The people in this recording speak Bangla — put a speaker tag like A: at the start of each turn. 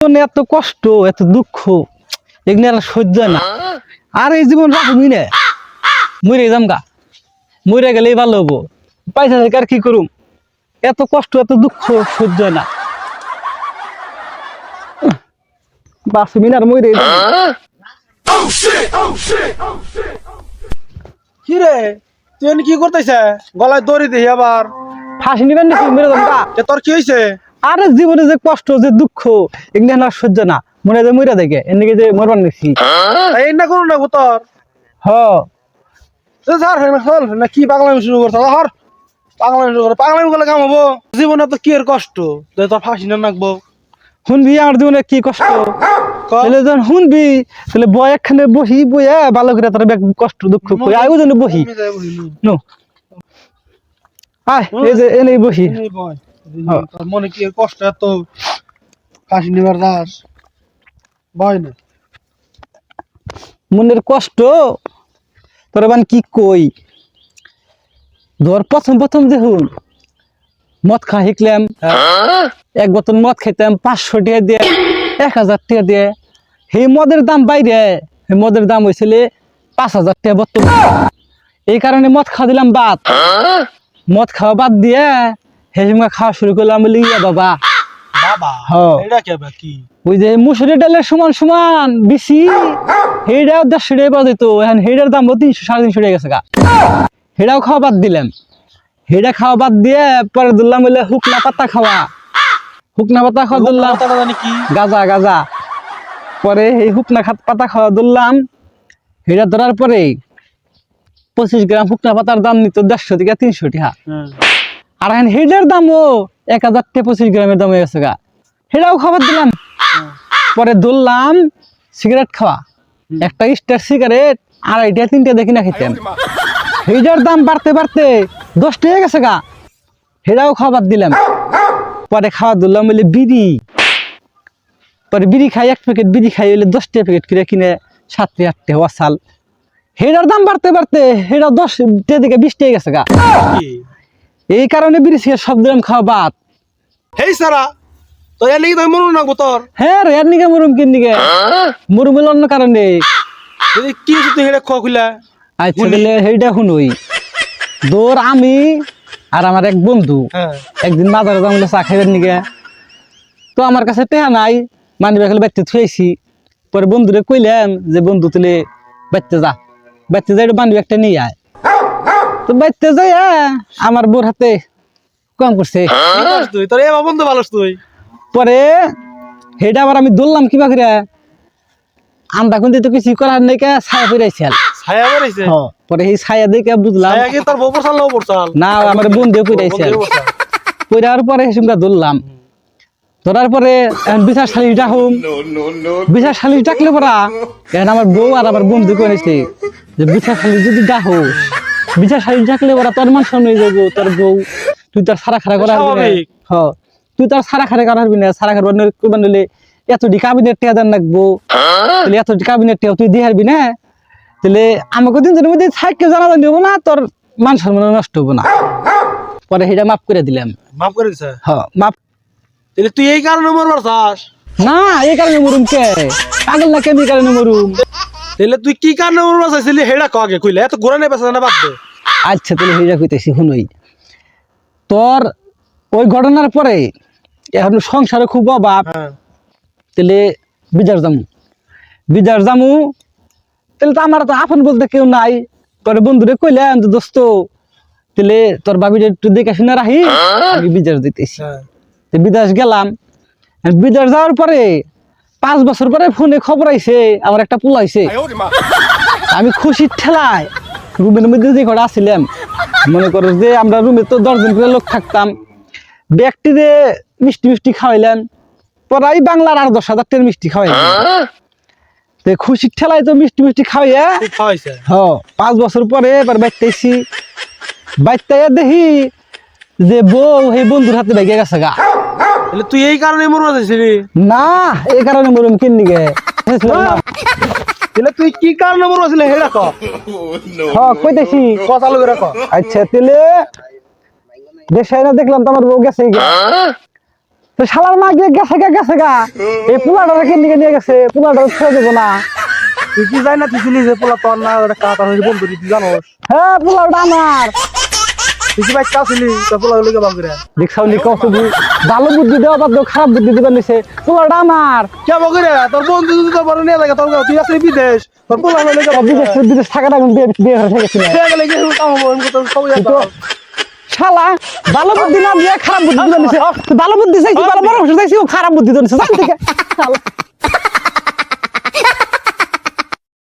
A: এত কষ্ট এত দুঃখ এগুলো আর সহ্য হয় না। আর এই জীবন রাখবি না, মরে যাম গা, মরে গেলেই ভালো হবো। পয়সা থেকে আর কি করুম, এত কষ্ট এত দুঃখ সহ্য হয় না। বাঁচবি না আর মরে যাম।
B: কি রে তুই কি করতেছে? গলায় দড়ি দিই আবার
A: ফাঁসি নিবেন নাকি মরে যাম গা?
B: তোর কি হয়েছে?
A: আরে জীবনে যে কষ্ট যে দুঃখ এগুলো আর সহ্য না, মনে যায় মরে দেখে এদিকে যে মরবার নিচ্ছি।
B: এই না করুন না তোর
A: হ
B: স্যার না কি পাগলামি শুরু করছে? হর পাগলামি শুরু করে, পাগলামি করলে কাম হবো? জীবনে তো কি এর কষ্ট যে তোর ফাঁসি না নাকবো?
A: শুনবি আমার জীবনে কি কষ্ট? তাহলে যখন শুনবি তাহলে বয় একখানে বহি বইয়া ভালো করে তার কষ্ট দুঃখ কই আয়ু যেন বহি নো আয় এই যে এনেই বহি।
B: তোর মনে কি এর কষ্ট এত ফাঁসি নিবার দাস ভয় না?
A: মনের কষ্ট তোর বান কি কই। ধর প্রথম প্রথম দেখুন মদ খা শিখলাম, এক বোতল মদ খাইতাম 500 টাকা দিয়ে 1000 টাকা দিয়ে। সেই মদের দাম বাইরে, সেই মদের দাম হয়েছিল 5000 টাকা বোতল। এই কারণে মদ খাওয়া দিলাম বাদ। মদ খাওয়া বাদ দিয়ে সেই সময় খাওয়া শুরু করলাম বলি বাবা
B: বাবা
A: হ্যাঁ।
B: এটা কে কি?
A: ওই যে মুসুরি ডালের সমান সমান বেশি হেডাও 150 টাকা পাওয়া যেত, এখন হেডার দাম 300 350 টাকা গেছে গা। হেডাও খাওয়া বাদ দিলাম। হেডা খাওয়া বাদ দিয়ে পরে ধরলাম বলে হুকনা পাতা খাওয়া, হুকনা পাতা খাওয়া ধরলাম,
B: জানি কি
A: গাজা গাজা। পরে এই হুকনা পাতা খাওয়া ধরলাম। হেডা ধরার পরে 25 গ্রাম হুকনা পাতার দাম নিত 150 থেকে 300 টাকা। আর এখন হেডার দামও 1000 থেকে 25 গ্রামের দাম হয়ে গেছে গা। হেডাও খাবার দিলাম। পরে ধরলাম সিগারেট খাওয়া, একটা স্টার সিগারেট 2.5 টাকা 3 টাকা দেখি না খেতাম। হেডার দাম বাড়তে বাড়তে 10 টাকা গেছে গা। হেডাও খাবার দিলাম। পরে খাওয়া ধরলাম বলে বিড়ি। পরে বিড়ি খাই, 1 প্যাকেট বিড়ি খাই হলে 10 টাকা প্যাকেট করে কিনে 7 টাকা 8 টাকা ওয়াসাল। হেডার দাম বাড়তে বাড়তে হেডা 10 টাকা থেকে 20 টাকা গেছে গা। এই কারণে বিড়ি সিগারেট সব দিলাম খাওয়া বাদ।
B: হেই সারা তো এর লাগি তো মনে নাকবো তোর।
A: হ্যাঁ রে, এর নিকে মরুম কিন নিকে মরুম হলো অন্য কারণে।
B: কি হচ্ছে তুই এটা খোয়া খুলা?
A: আচ্ছা তাহলে সেইটা শুনুই। দৌড় আমি আর আমার এক বন্ধু একদিন বাজারে যাম বলে চা খাইবার নিকে। তো আমার কাছে টেহা নাই, মানি ব্যাগ বাইতে থুয়েছি। পরে বন্ধুরে কইলাম যে বন্ধু তুলে বাইতে যা, বাইতে যাই মানি ব্যাগটা নিয়ে আয়। তো বাইতে যাই আমার বোর হাতে কম করছে।
B: তুই তোর এবার বন্ধু ভালো তুই।
A: পরে সেটা আবার আমি দৌড়লাম কিবা করে, আন্দা খুঁজতে তো কিছু করার নেই, ছায়া ফিরাইছে।
B: ছায়া বেরিয়েছে?
A: পরে সেই ছায়া দেখে বুঝলাম
B: তোর বউ পড়ছাল না পড়ছাল?
A: না, আমার বন্ধু ফিরাইছে। পড়ার পরে সেসমটা ধরলাম। ধরার পরে বিচার সালিশ ডাকুম, বিচার সালিশ ডাকলে পরা এখন আমার বউ আর আমার বন্ধু করেছে যে বিচার সালিশ যদি ডাকো, বিচার সালিশ ডাকলে ওরা তোর মান সামনে যাবো, তোর বউ তুই তোর সারা খারা করা তুই তোর সারা খারা করা হবি না। সারা খারা নিলে এতটি কাবিনেট টেয়া দেন রাখবো, তাহলে এতটি কাবিনেট টেয়া তুই দিয়ে হারবি না। তাহলে আমাকে দিনের মধ্যে সাইকেল জানা জানি হবো না, তোর মান সম্মান নষ্ট হবো না। পরে সেটা মাফ করে দিলাম।
B: মাফ করে দিছে?
A: হ্যাঁ মাফ।
B: তাহলে তুই এই কারণে মরবার চাস?
A: না এই কারণে মরুম কে, পাগল না কেন এই কারণে মরুম।
B: তাহলে তুই কি কারণে মরবার চাইছিলি হেডা কাকে কইলে? এত ঘোরা নেই পেছা না বাদ দে।
A: আচ্ছা তাহলে সেইটা কইতেছি শুনই। তোর ওই ঘটনার পরে এখন সংসারে খুব অভাব, তাহলে বিজার জামু, বিজার জামু। তাহলে তো আমার তো আপন বলতে কেউ নাই। পরে বন্ধুরে কইলাম যে দোস্ত তাহলে তোর বাবিটা একটু দেখে শুনে রাখি, আমি বিদেশ দিতেছি। বিদেশ গেলাম। বিদেশ যাওয়ার পরে 5 বছর পরে ফোনে খবর আইছে আমার একটা পোলা আইছে। আমি খুশির ঠেলায় রুমের মধ্যে যে ঘরে আসছিলাম, মনে করো যে আমরা রুমে তো 10 জন করে লোক থাকতাম, ব্যক্তিতে মিষ্টি মিষ্টি খাওয়াইলেন। পরাই বাংলার আর 10,000 টাকার মিষ্টি খাওয়াইলেন। খুশির ঠেলায় তো মিষ্টি মিষ্টি খাওয়াইয়া 5 বছর পরে এবার বাইতেছি। বাইতে দেখি যে বউ সেই বন্ধুর হাতে ভেগে গেছে গা।
B: তুই এই কারণে মরবার চাইছিলি?
A: না এই কারণে মরুম কিন নিকে।
B: তুই কি কারণে মরবাছিলি হেডা ক?
A: কইতেছি
B: কথা লগে রাখ।
A: আচ্ছা তাহলে দেশে না দেখলাম তো আমার বউ গেছে। তো শালার মা গিয়ে গেছে গা এই পোলাটারে কেন নিয়ে গেছে পোলাটা ছেড়ে দেবো না
B: তুই কি যাই না তুই চিনি যে পোলা তোর না ওটা কাটা হয়েছে বন্ধু তুই জানোস
A: হ্যাঁ পোলাটা আমার
B: তুই কি বাইক আসিলি তোর পোলা লোকে বাম করে
A: দেখছাও নি কত ভালো বুদ্ধি দেওয়া বাদ দাও, খারাপ বুদ্ধি দিবার নিছে পোলাটা আমার
B: কে বকরে তোর বন্ধু যদি তোর বড় নিয়ে লাগে তোর তুই আসলি বিদেশ তোর পোলা লোকে বাম
A: বিদেশ বিদেশ টাকাটা বিয়ে হয়ে গেছে
B: গেলে কি কাম হবো আমি তোর সবাই
A: তো শালা ভালো বুদ্ধি না দিয়ে খারাপ বুদ্ধি দিবার নিছে ভালো বুদ্ধি চাইছি ভালো পরামর্শ চাইছি ও খারাপ বুদ্ধি দিচ্ছে জান থেকে শালা